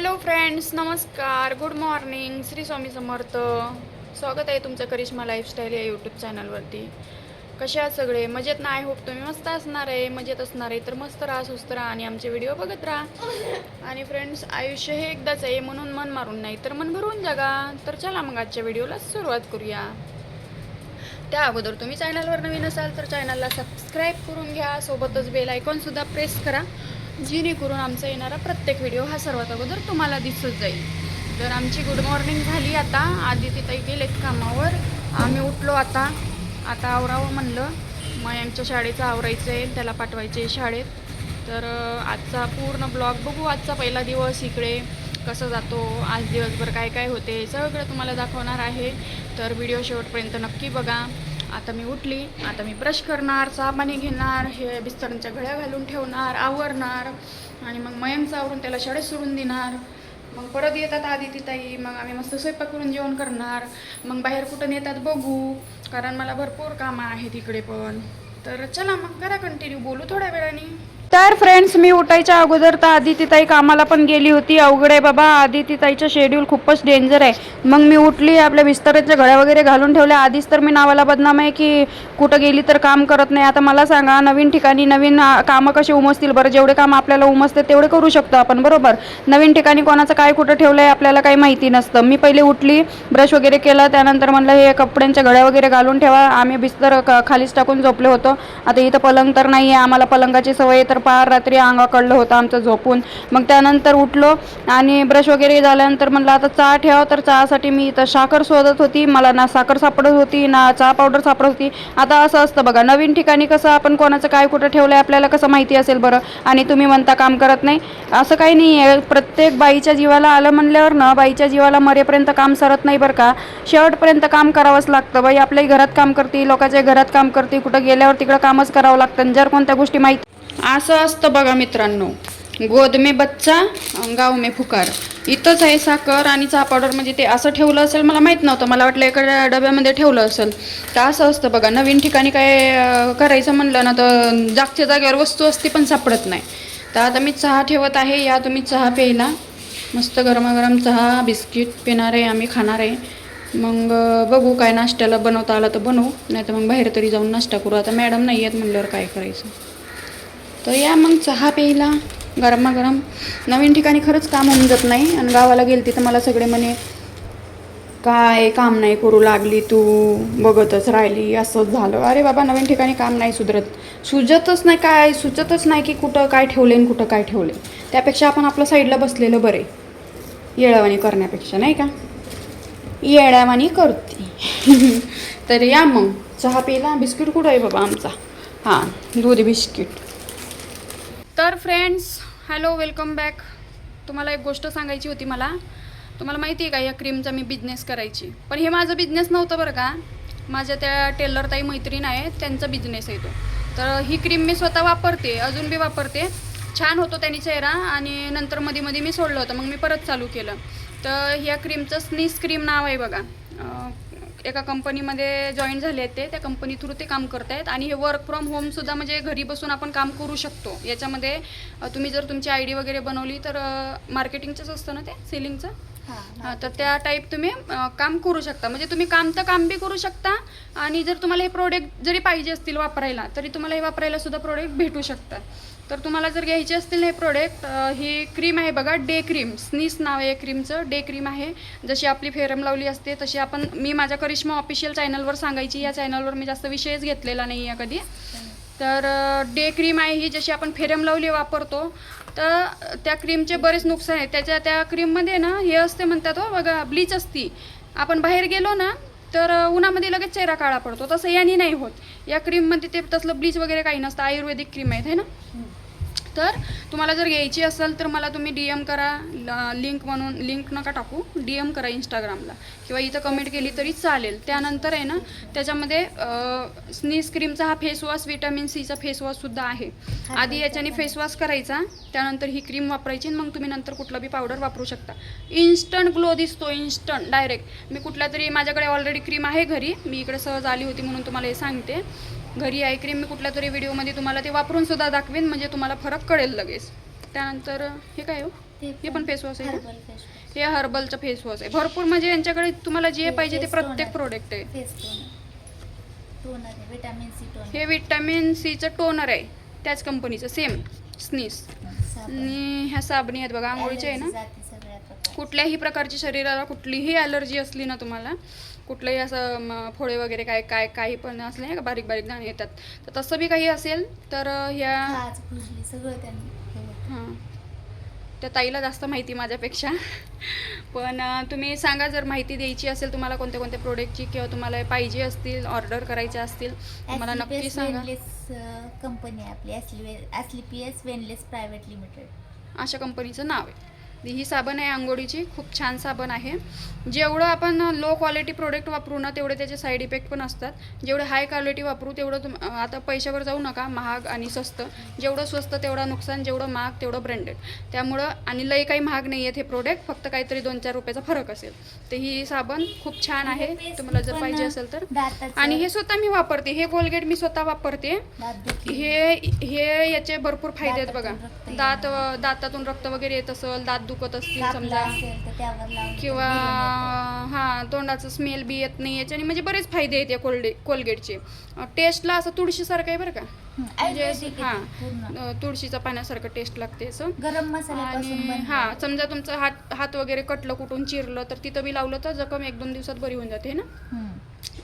Hello friends, नमस्कार, good morning, Shri Swami Samarth. स्वागत आहे तुमचं करिश्मा लाईफस्टाईल या यूट्यूब चॅनलवरती. कशा आहात सगळे? मजेत ना? आय होप तुम्ही मस्त असणार आहे, मजेत असणार आहे. तर मस्त राहा, सुस्त राहा आणि आमचे व्हिडिओ बघत राहा. आणि फ्रेंड्स, आयुष्य हे एकदाच आहे, म्हणून मन मारून नाही तर मन भरून जगा. तर चला मग आजच्या व्हिडिओला सुरुवात करूया. त्या अगोदर तुम्ही चॅनलवर नवीन असाल तर चॅनलला सबस्क्राईब करून घ्या, सोबतच बेल आयकॉनसुद्धा प्रेस करा, जेणेकरून आमचा येणारा प्रत्येक व्हिडिओ हा सर्वात अगोदर तुम्हाला दिसत जाईल. तर आमची गुड मॉर्निंग झाली. आता आदितीताई गेलेत कामावर, आम्ही उठलो. आता आवरावं म्हणलं. मयांच्या शाळेचं आवरायचं आहे, त्याला पाठवायचे शाळेत. तर आजचा पूर्ण ब्लॉग बघू. आजचा पहिला दिवस इकडे कसं जातो, आज दिवसभर काय काय होते, सगळं तुम्हाला दाखवणार आहे. तर व्हिडिओ शेवटपर्यंत नक्की बघा. आता मी उठली, आता मी ब्रश करणार, चहा पाणी घेणार, हे बिस्तरांच्या घड्या घालून ठेवणार, आवरणार आणि मग मयंकचं आवरून त्याला शाळेत सोडून देणार. मग परत येतात आदितीताई, मग आम्ही मस्त स्वयंपाक करून जेवण करणार. मग बाहेर कुठं नेतात बघू, कारण मला भरपूर कामं आहेत इकडे पण. तर चला मग करा कंटिन्यू, बोलू थोड्या वेळाने. तर फ्रेंड्स, मी उठायच्या अगोदर तर आदितीताई कामाला पण गेली होती. अवघड आहे बाबा, आदितीताईचं शेड्यूल खूपच डेंजर आहे. मग मी उठली, आपल्या बिस्तराच्या घड्या वगैरे घालून ठेवल्या. आधीच तर मी नावाला बदनाम आहे की कुठं गेली तर काम करत नाही. आता मला सांगा, नवीन ठिकाणी नवीन कामं कशी उमजतील बरं? जेवढे काम आपल्याला उमजते तेवढे करू शकतो आपण, बरोबर? नवीन ठिकाणी कोणाचं काय कुठं ठेवलं आहे आपल्याला काही माहिती नसतं. मी पहिले उठली, ब्रश वगैरे केला, त्यानंतर म्हणलं हे कपड्यांच्या घड्या वगैरे घालून ठेवा. आम्ही बिस्तर खालीच टाकून झोपले होतो. आता इथं पलंग तर नाही आहे, आम्हाला पलंगाची सवय, तर पार रात्री अंगा कळलं होतं आमचं झोपून. मग त्यानंतर उठलो आणि ब्रश वगैरे झाल्यानंतर म्हणलं आता चहा ठेवा. तर चहासाठी मी इथं साखर शोधत होती, मला ना साखर सापडत होती ना चहा पावडर सापडत होती. आता असं असतं बघा, नवीन ठिकाणी कसं आपण कोणाचं काय कुठं ठेवलं आहे आपल्याला कसं माहिती असेल बरं? आणि तुम्ही म्हणता काम करत नाही, असं काही नाही आहे. प्रत्येक बाईच्या जीवाला आलं म्हणल्यावर ना, बाईच्या जीवाला मरेपर्यंत काम सरत नाही बरं का. शेवटपर्यंत काम करावंच लागतं. बाई आपल्याही घरात काम करते, लोकांच्या घरात काम करते, कुठं गेल्यावर तिकडं कामच करावं लागतं. जर कोणत्या गोष्टी माहिती असं असतं बघा मित्रांनो, गोद में बच्चा गाव में फुकार. इथंच आहे साखर आणि चहा पावडर, म्हणजे ते असं ठेवलं असेल, मला माहीत नव्हतं. मला वाटलं एका डब्यामध्ये ठेवलं असेल. तर असं असतं बघा, नवीन ठिकाणी काय करायचं म्हणलं ना तर जागच्या जागेवर वस्तू असते पण सापडत नाही. तर आता मी चहा ठेवत आहे, या तुम्ही चहा प्यायला. मस्त गरमागरम चहा, बिस्किट पिणार आहे आम्ही, खाणार आहे. मग बघू काय नाश्त्याला बनवता आला तर बनवू, नाही तर मग बाहेर तरी जाऊन नाश्ता करू. आता मॅडम नाही आहेत म्हणल्यावर काय करायचं. तर या मग चहा प्यायला गरमागरम. नवीन ठिकाणी खरंच काम होऊन जात नाही. आणि गावाला गेली तिथं मला सगळे म्हणे काय काम नाही करू लागली तू, बघतच राहिली, असंच झालं. अरे बाबा, नवीन ठिकाणी काम नाही सुचतच नाही, काय सुचतच नाही की कुठं काय ठेवले आणि कुठं काय ठेवले. त्यापेक्षा आपण आपलं साईडला बसलेलं बरे, येळावानी करण्यापेक्षा, नाही का? येळावानी करते. तर या मग चहा प्यायला. बिस्किट कुठं आहे बाबा आमचा? हां, दूध बिस्किट. तर फ्रेंड्स, हॅलो, वेलकम बॅक. तुम्हाला एक गोष्ट सांगायची होती मला. तुम्हाला माहिती आहे का, या क्रीमचा मी बिझनेस करायची, पण हे माझं बिझनेस नव्हतं बरं का. माझ्या त्या टेलर ताई मैत्रीण आहेत, त्यांचा बिझनेस आहे तो. तर ही क्रीम मी स्वतः वापरते, अजून बी वापरते. छान होतो त्यांनी चेहरा, आणि नंतर मध्ये मध्ये मी सोडलं होतं, मग मी परत चालू केलं. तर ह्या क्रीमचं स्नीस क्रीम नाव आहे बघा. एका कंपनीमध्ये जॉईन झाले आहेत ते, त्या कंपनी थ्रू ते काम करत आहेत. आणि हे वर्क फ्रॉम होमसुद्धा, म्हणजे घरी बसून आपण काम करू शकतो. याच्यामध्ये तुम्ही जर तुमची आय डी वगैरे बनवली तर मार्केटिंगचंच असतं ना ते, सेलिंगचं. हां, तर त्या टाईप तुम्ही काम करू शकता. म्हणजे तुम्ही काम बी करू शकता, आणि जर तुम्हाला हे प्रोडक्ट जरी पाहिजे असतील वापरायला, तरी तुम्हाला हे वापरायला सुद्धा प्रोडक्ट भेटू शकतात. तर तुम्हाला जर घ्यायचे असतील हे प्रोडक्ट, ही क्रीम आहे बघा, डे क्रीम. स्नीस नाव आहे क्रीमचं, डे क्रीम आहे. जशी आपली फेरम लावली असते तशी मी माझ्या करिश्मा ऑफिशियल चॅनलवर सांगायची. या चॅनलवर मी जास्त विषयच घेतलेला नाही आहे कधी. तर डे क्रीम आहे ही, जशी आपण फेरम लावली वापरतो. तर त्या क्रीमचे बरेच नुकसान आहेत. त्या क्रीममध्ये ना हे असते म्हणतात हो बघा, ब्लीच असती. आपण बाहेर गेलो ना तर उन्हामध्ये लगेच चेहरा काळा पडतो, तसं याने नाही होत. या क्रीममध्ये ते तसलं ब्लीच वगैरे काही नसतं, आयुर्वेदिक क्रीम आहेत, है ना. तर तुम्हाला जर घ्यायची असेल तर मला तुम्ही DM करा, लिंक नका टाकू, DM करा इंस्टाग्रामला, किंवा इथं कमेंट केली तरी चालेल. त्यानंतर आहे ना, त्याच्यामध्ये स्नीस क्रीमचा हा फेसवॉश, व्हिटॅमिन सीचा फेसवॉशसुद्धा आहे. आधी याच्याने फेसवॉश करायचा, त्यानंतर ही क्रीम वापरायची, मग तुम्ही नंतर कुठला बी पावडर वापरू शकता. इन्स्टंट ग्लो दिसतो, इन्स्टंट डायरेक्ट. मी कुठल्या तरी, माझ्याकडे ऑलरेडी क्रीम आहे घरी, मी इकडे सहज आली होती म्हणून तुम्हाला हे सांगते. घरी आहे क्रीम, मी कुठल्या तरी व्हिडिओमध्ये तुम्हाला ते वापरून सुद्धा दाखवेन, म्हणजे तुम्हाला फरक कळेल लगेच. त्यानंतर हे काय हो, हे पण फेस वॉश आहे का? Herbal face wash. हे हर्बलचं फेस वॉश आहे. भरपूर म्हणजे यांच्याकडे तुम्हाला जे पाहिजे ते फेस प्रत्येक टोनर. प्रोडक्ट आहे. फेस टोनर आहे, विटामिन सी टोनर. हे विटॅमिन सीचं टोनर आहे, त्याच कंपनीचं सेम स्नीस. साबण. आणि ह्या साबणी आहेत बघा, आंघोळीच्या आहे ना. Allergy जाते सगळ्या प्रकारच्या. कुठल्याही प्रकारची शरीराला कुठलीही ॲलर्जी असली ना तुम्हाला, कुठलंही असं फोडे वगैरे काही पण असले नाही का, बारीक बारीक दाणे येतात, तर तसं बी काही असेल तर ह्या खाज, खुजली सगळं त्यांनी हे होतं. हां, त्या ताईला जास्त माहिती माझ्यापेक्षा. पण तुम्ही सांगा जर माहिती द्यायची असेल तुम्हाला कोणत्या कोणत्या प्रोडक्टची, किंवा तुम्हाला पाहिजे असतील, ऑर्डर करायच्या असतील, मला नक्की सांगा. कंपनी आहे आपली, असली PS वेनलेस प्रायव्हेट लिमिटेड, अशा कंपनीचं नाव आहे. ही साबण आहे आंघोळीची, खूप छान साबण आहे. जेवढं आपण लो क्वालिटी प्रोडक्ट वापरू ना तेवढे त्याचे साईड इफेक्ट पण असतात. जेवढे हाय क्वालिटी वापरू तेवढं आता पैशावर जाऊ नका, महाग आणि स्वस्त. जेवढं स्वस्त तेवढं नुकसान, जेवढं महाग तेवढं ब्रँडेड. त्यामुळं आणि लई काही महाग नाही आहेत हे प्रोडक्ट, फक्त काहीतरी 2-4 रुपयाचा फरक असेल. तर ही साबण खूप छान आहे, तुम्हाला जर पाहिजे असेल तर. आणि हे स्वतः मी वापरते, हे कोलगेट मी स्वतः वापरते. हे याचे भरपूर फायदे आहेत बघा. दातातून रक्त वगैरे येत असेल, दात दुखत असतील समजा, किंवा तोंडाचं स्मेल बी येत नाही याच्याने, म्हणजे बरेच फायदे आहेत या कोलगेटचे. टेस्टला असं तुळशीसारखं आहे बरं का, म्हणजे तुळशीचा पाण्यासारखं टेस्ट लागते असं. गरम मसाला. आणि समजा तुमचं हात वगैरे कटलं, कुठून चिरलं, तर तिथं बी लावलं तर जखम 1-2 दिवसात बरी होऊन जाते ना.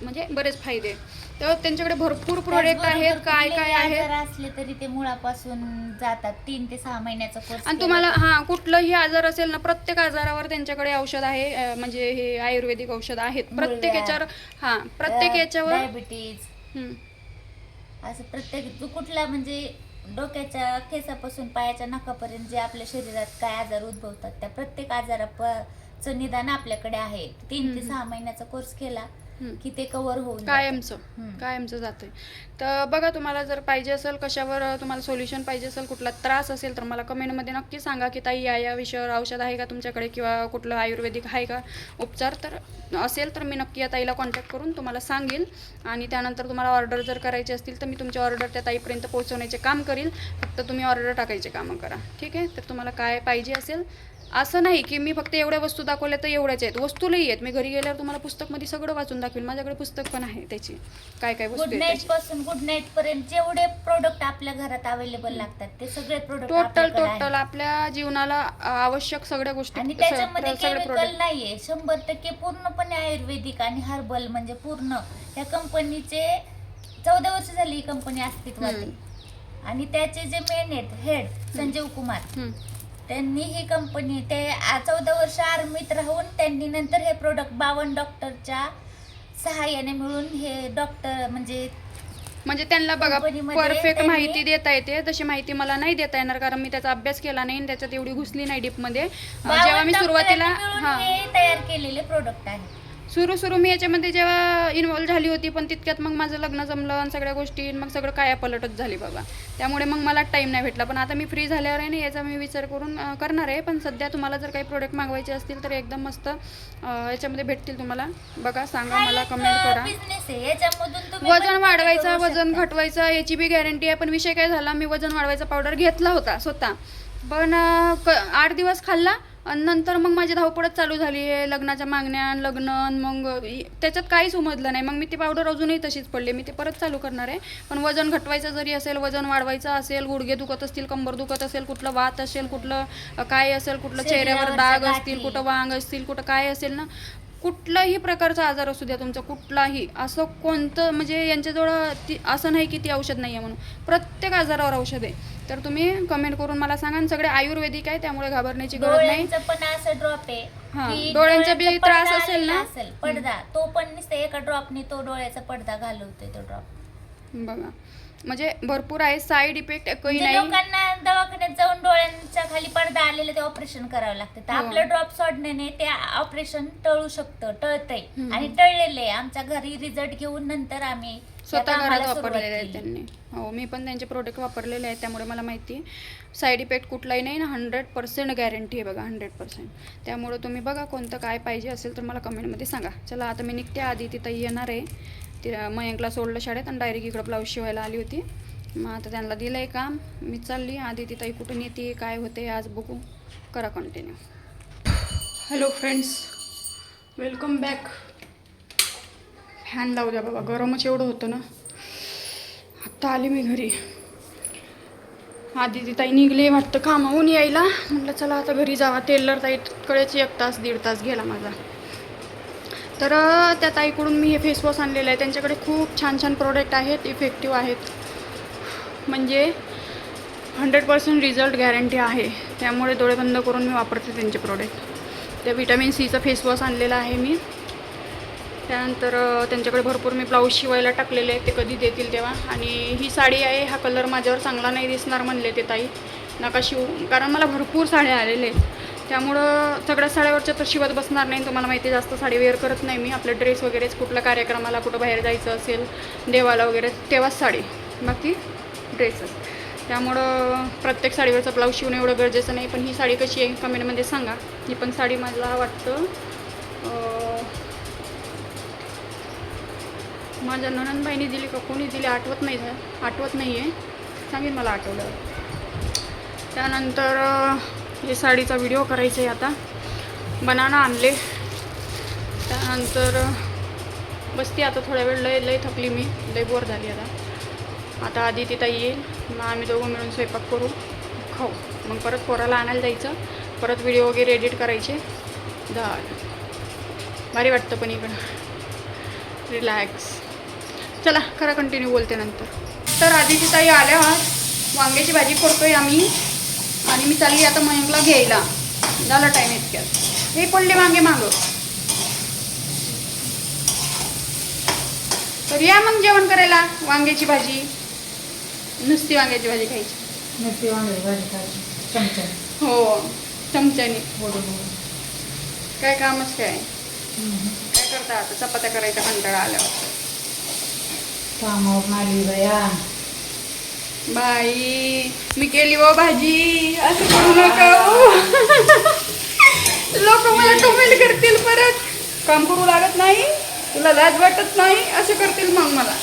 म्हणजे बरेच फायदे. तर त्यांच्याकडे भरपूर प्रोडक्ट आहेत. काय आहेत असले तरी ते मुळापासून जातात. 3 ते 6 महिन्याचा कोर्स. आणि तुम्हाला कुठलंही आजार असेल ना, प्रत्येक आजारावर त्यांच्याकडे औषध आहे. म्हणजे हे आयुर्वेदिक औषध आहेत प्रत्येक याच्यावर. प्रत्येक याच्यावर डायबिटीज असं प्रत्येक कुठला म्हणजे डोक्याच्या केसापासून पायाच्या नखापर्यंत जे आपल्या शरीरात काय आजार उद्भवतात त्या प्रत्येक आजाराचं निदान आपल्याकडे आहे. 3 ते 6 महिन्याचा कोर्स केला की ते कव्हर होऊन कायमचं जाते. तर बघा, तुम्हाला जर पाहिजे असेल, कशावर तुम्हाला सोल्युशन पाहिजे असेल, कुठला त्रास असेल तर मला कमेंटमध्ये नक्की सांगा की ताई या विषयावर औषध आहे का तुमच्याकडे, किंवा कुठलं आयुर्वेदिक आहे का उपचार. तर असेल तर मी नक्की या ताईला कॉन्टॅक्ट करून तुम्हाला सांगेल. आणि त्यानंतर तुम्हाला ऑर्डर जर करायची असतील तर मी तुमची ऑर्डर त्या ताईपर्यंत पोहोचवण्याचे काम करील. फक्त तुम्ही ऑर्डर टाकायचे कामं करा, ठीक आहे. तर तुम्हाला काय पाहिजे असेल, असं नाही की मी फक्त एवढ्या वस्तू दाखवल्या तर एवढ्याच आहेत, वस्तू लई आहेत. मी घरी गेल्यावर तुम्हाला पुस्तकमध्ये सगळं वाचून दाखवेल. माझ्याकडे पुस्तक पण आहे त्याची, काय काय वस्तू गुड नाईट पासून गुड नाईट पर्यंत जेवढे प्रोडक्ट आपल्या घरात अवेलेबल लागतात ते सगळे प्रोडक्ट टोटल आपल्या जीवनाला आवश्यक सगळ्या गोष्टी. आणि त्याच्यामध्ये केमिकल नाहीये, 100% पूर्णपणे आयुर्वेदिक आणि हर्बल. म्हणजे पूर्ण या कंपनीचे 14 वर्ष झाली ही कंपनी अस्तित्वात आहे. आणि त्याचे जे मेन हेड संजीव कुमार, त्यांनी ही कंपनी 14 वर्ष आर्मीत राहून त्यांनी नंतर हे प्रोडक्ट 52 डॉक्टरच्या सहाय्याने मिळून हे डॉक्टर म्हणजे त्यांना बघा परफेक्ट माहिती देता येते. तशी माहिती मला नाही देता येणार, कारण मी त्याचा अभ्यास केला नाही आणि त्याच्यात एवढी घुसली नाही डीपमध्ये. जेव्हा मी सुरुवातीला तयार केलेले प्रोडक्ट आहे. सुरू मी याच्यामध्ये जेव्हा इन्व्हॉल्व झाली होती, पण तितक्यात मग माझं लग्न जमलं आणि सगळ्या गोष्टी, मग सगळं कायापलटच झाली बाबा. त्यामुळे मग मला टाईम नाही भेटला. पण आता मी फ्री झाल्यावर आहे ना, याचा मी विचार करून करणार आहे. पण सध्या तुम्हाला जर काही प्रोडक्ट मागवायचे असतील तर एकदम मस्त याच्यामध्ये भेटतील तुम्हाला. बघा, सांगा मला, कमेंट करा. वजन वाढवायचं, वजन घटवायचं याची बी गॅरंटी आहे. पण विषय काय झाला, मी वजन वाढवायचा पावडर घेतला होता स्वतः, पण 8 दिवस खाल्ला आणि नंतर मग माझी धावपळच चालू झाली आहे. लग्नाच्या मागण्या, लग्न, मग त्याच्यात काहीच उमजलं नाही. मग मी ती पावडर अजूनही तशीच पडली. मी ते परत चालू करणार आहे. पण वजन घटवायचं जरी असेल, वजन वाढवायचं असेल, गुडघे दुखत असतील, कंबर दुखत असेल, कुठलं वात असेल, कुठलं काय असेल, कुठलं चेहऱ्यावर डाग असतील, कुठं वांग असतील, कुठं काय असेल ना, कुठलाही प्रकारचा आजार असू द्या तुमचा, कुठलाही, असं कोणतं म्हणजे यांच्याजवळ असं नाही की ती औषध नाही आहे म्हणून. प्रत्येक आजारावर औषध आहे. तर तुम्ही कमेंट करून मला सांगा. आणि सगळे आयुर्वेदिक आहे, त्यामुळे घाबरण्याची गरज नाही. पण असं ड्रॉप आहे, डोळ्यांचा बी त्रास असेल ना, पडदा, तो पण नुसतं एका ड्रॉपने तो डोळ्याचा पडदा घालवतोय तो ड्रॉप. बघा, म्हणजे भरपूर आहे, साईड इफेक्ट काही नाही. लोकांना दवाखान्यात जाऊन डोळ्यांच्या खाली पडदा आलेला ते ऑपरेशन करावं लागतं. तर आपलं ड्रॉप सोडण्याने ते ऑपरेशन टळू शकतं, टळतंय. आणि टळलेलं आहे. आमच्या घरी रिझल्ट घेऊन नंतर आम्ही स्वतः घरात वापरलेले आहेत त्यांनी. हो, मी पण त्यांचे प्रोडक्ट वापरलेले आहेत, त्यामुळे मला माहिती आहे. साईड इफेक्ट कुठलाही नाही ना, 100% गॅरंटी आहे बघा, 100%. त्यामुळे तुम्ही बघा कोणतं काय पाहिजे असेल तर मला कमेंटमध्ये सांगा. चला, आता मी निघते. आधी तिथं येणार आहे, ती मयंकला सोडलं शाळेत आणि डायरेक्ट इकडं ब्लाऊज शिवायला आली होती. मग आता त्यांना दिलं आहे काम, मी चालली. आधी ती ताई कुठून येते काय होते आज बघू, करा continue. Hello friends, welcome back. Fan लावू द्या बाबा, गरमच एवढं होतं ना. आत्ता आली मी घरी. आधी ती ताई निघले वाटतं कामावून यायला. म्हटलं चला आता घरी जावा. टेलर ताईकडेच 1 तास 1.5 तास गेला माझा. तर त्या ताईकडून मी हे फेसवॉश आणलेलं आहे. त्यांच्याकडे खूप छान छान प्रोडक्ट आहेत, इफेक्टिव्ह आहेत. म्हणजे 100% रिझल्ट गॅरंटी आहे. त्यामुळे डोळे बंद करून मी वापरते त्यांचे प्रोडक्ट. त्या व्हिटॅमिन सीचं फेसवॉश आणलेलं आहे मी. त्यानंतर त्यांच्याकडे भरपूर मी ब्लाऊज शिवायला टाकलेले आहेत, ते कधी देतील तेव्हा. आणि ही साडी आहे, हा कलर माझ्यावर चांगला नाही दिसणार म्हणले ते ताई, नका शिवू. कारण मला भरपूर साड्या आलेले आहेत, त्यामुळं सगळ्या साड्यावरच्या तर शिवत बसणार नाही. तुम्हाला माहिती आहे, जास्त साडी वेअर करत नाही मी. आपले ड्रेस वगैरेच, कुठल्या कार्यक्रमाला कुठं बाहेर जायचं असेल, देवाला वगैरे, तेव्हाच साडी, बाकी ड्रेसच. त्यामुळं प्रत्येक साडीवरचा ब्लाऊज शिवणं एवढं गरजेचं नाही. पण ही साडी कशी आहे कमेंटमध्ये सांगा. ही पण साडी मला वाटतं माझ्या नणंदबाईंनी दिली का कोणी दिली आठवत नाही आहे. सांगेन मला आठवलं. त्यानंतर हे साडीचा व्हिडिओ करायचा आहे आता. बनाना आणले. त्यानंतर बसती आता थोड्या वेळ. लय थकली मी, लय बोर झाली आता आधी ती ताई येईल, मग आम्ही दोघं मिळून स्वयंपाक करू, खाऊ. मग परत पोराला आणायला जायचं, परत व्हिडिओ वगैरे एडिट करायचे. भारी वाटतं पण इकडं रिलॅक्स. चला खरं कंटिन्यू बोलते नंतर. तर आधीची ताई आल्यावर वांग्याची भाजी करतोय आम्ही. आणि मी चालली आता मयंकला घ्यायला. झाला टाईम इतक्यात. हे पडले वांगे मागं. तर या मग जेवण करायला. वांग्याची भाजी, नुसती वांग्याची भाजी खायची. नुसती वांग्याची भाजी खायची चमच्याने. हो, चमच्याने. बरोबर. काय कामच काय करता आता. चपात्या करायचा कंटाळा आल्यावर. कामावर आली बया बाई, मी केली हो भाजी, असं करू नका. लोक मला कमेंट करतील परत, काम करू लागत नाही, तुला लाज वाटत नाही, असे करतील मग मला.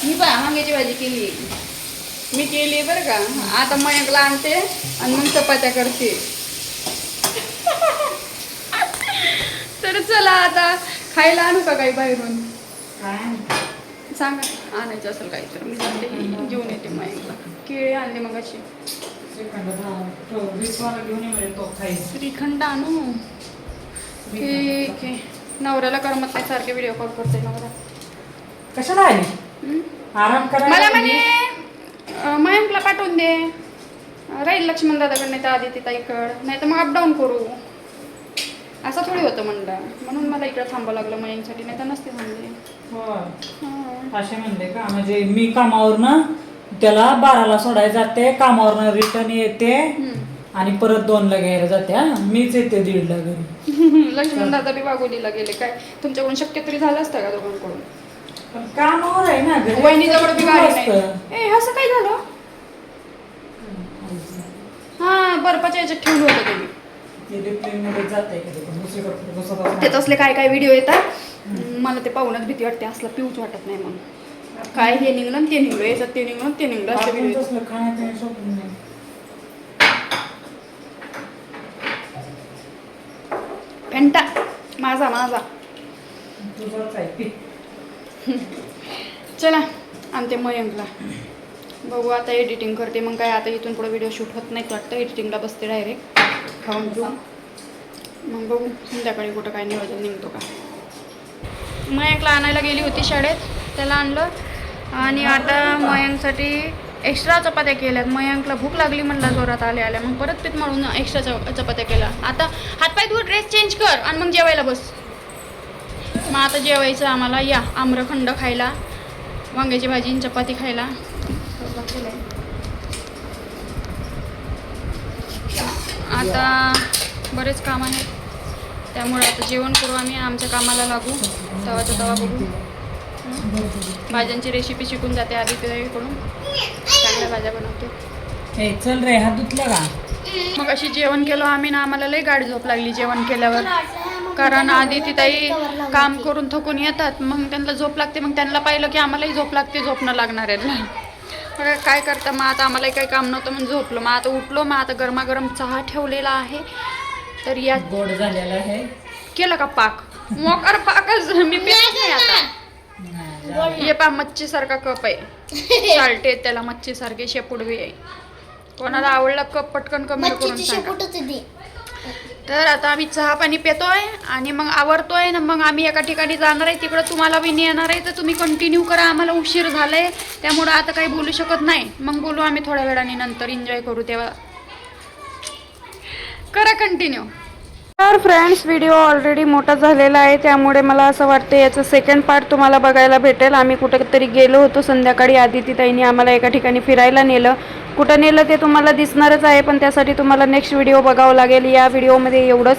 मी वांग्याची भाजी केली, मी केली बरं का. आता मयंकला आणते आणि मग चपात्या करते. तर चला आता खायला आणू का काही बाहेरून? काय सांगा आणायचं असेल काही तर मी जाते घेऊन येते. मयंकला केळी आणले मग अशी. घेऊन ये तो खाईस. श्रीखंड आणू. ठीक आहे. नवऱ्याला करमत नाही, सारखे व्हिडिओ कॉल करते नवरा. कशाला आली? आराम करा. मला म्हणे मयंकला पाठवून दे, राहील लक्ष्मण दादाकडे, नाही तर आदिती ताईकडं, नाही तर मग अपडाऊन करू. असं थोडी होतं म्हणलं, म्हणून मला इकडं थांबावं लागलं मयंकसाठी, नाही तर नसते थांबले. असे म्हणले का? म्हणजे मी कामावर ना त्याला 12ला सोडायला जाते, कामावरनं रिटर्न येते आणि परत 2ला घ्यायला जाते. मीच येते 1:30ला घरी. लक्ष्मण दादा बी वाघोलीला गेले. काय तुमच्याकडून शक्य तरी झालं असतं का दोघांकडून? पण कामावर आहे ना, वहिनीजवळ बी गाडी नाही. ए असं काय झालं? हा, बर्फाच्या याच्यात ठेवलं होतं तुम्ही. ते तसले काय काय व्हिडिओ येतात, मला ते पाहूनच भीती वाटते. असलं पिऊच वाटत नाही. मग काय हे निघलं ते निघलं, याच्यात ते निघलं ते निघलं, असं व्हिडिओ. फेंटा माझा चला आणते मयंकला. बघू आता एडिटिंग करते. मग काय आता इथून पुढे व्हिडिओ शूट होत नाहीत वाटतं. एडिटिंगला बसते डायरेक्ट खाऊन घेऊन. मग बघू संध्याकाळी कुठं काय नियोजन निघतो का. मयंकला आणायला गेली होती शाळेत, त्याला आणलं. आणि आता मयंकसाठी एक्स्ट्रा चपात्या केल्यात. मयंकला भूक लागली म्हणला जोरात आल्या. मग परत पीठ मळून एक्स्ट्रा चपात्या केल्या. आता हातपाय धुवून ड्रेस चेंज कर आणि मग जेवायला बस. मग आता जेवायचं आम्हाला. या आम्रखंड खायला, वांग्याची भाजी आणि चपाती खायला. आता बरेच काम आहेत, त्यामुळे आता जेवण करू आम्ही, आमच्या कामाला लागू. तवाच्या तवा बघू. भाज्यांची रेसिपी शिकून जाते आधी कडून. चांगल्या भाज्या बनवते. चल रे, हात धुतला का? मग अशी जेवण केलं आम्ही ना. आम्हाला लई गाडी झोप लागली जेवण केल्यावर. कारण आधी ती ताई काम करून थकून येतात, मग त्यांना झोप लागते. मग त्यांना पाहिलं की आम्हालाही झोप लागते, झोपणं लागणार आहे. काय करता मग आता आम्हाला काही काम नव्हतं म्हणून झोपलो. मग आता उठलो. मग आता गरमागरम चहा ठेवलेला आहे. तर या गोड झालेला आहे. केलं का पाक? मोकार पाकच मी पित नाही आता. हे पा मच्छी सारखा कप आहे. साल्टे त्याला मच्छी सारखे शेपुडवी आहे. कोणाला आवडला कप पटकन कमी करून सांगा. तर आता आम्ही चहा पाणी पितोय आणि मग आवरतोय ना. मग आम्ही एका ठिकाणी जाणार आहे. तिकडं तुम्हाला बी येणार आहे. तर तुम्ही कंटिन्यू करा. आम्हाला उशीर झालाय त्यामुळं आता काही बोलू शकत नाही. मग बोलू आम्ही थोड्या वेळाने, नंतर एन्जॉय करू तेव्हा. करा कंटिन्यू. तर फ्रेंड्स, व्हिडिओ ऑलरेडी मोठा झालेला आहे त्यामुळे मला असं वाटतं याचं सेकंड पार्ट तुम्हाला बघायला भेटेल. आम्ही कुठेतरी गेलो होतो संध्याकाळी. आदितीताईंनी आम्हाला एका ठिकाणी फिरायला नेलं. कुठं नेलं ते तुम्हाला दिसणारच आहे, पण त्यासाठी तुम्हाला नेक्स्ट व्हिडिओ बघावं लागेल. या व्हिडिओमध्ये एवढंच.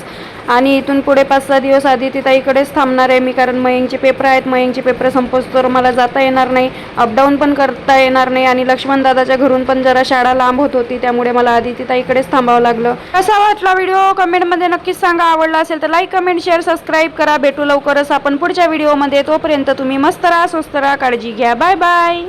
आणि इथून पुढे 5-6 दिवस आदितीताईकडेच थांबणार आहे मी, कारण मयंकचे पेपर आहेत. मयंकचे पेपर संपोस्तोवर मला जाता येणार नाही, अपडाऊन पण करता येणार नाही. आणि लक्ष्मण दादाच्या घरून पण जरा शाळा लांब होत होती त्यामुळे मला आदितीताईकडेच थांबावं लागलं. कसा वाटला व्हिडिओ कमेंटमध्ये नक्कीच सांगा. आवडला असेल तर लाईक, कमेंट, शेअर, सबस्क्राईब करा. भेटू लवकरच आपण पुढच्या व्हिडिओमध्ये. तोपर्यंत तुम्ही मस्त राहा, स्वस्त राहा, काळजी घ्या. Bye bye.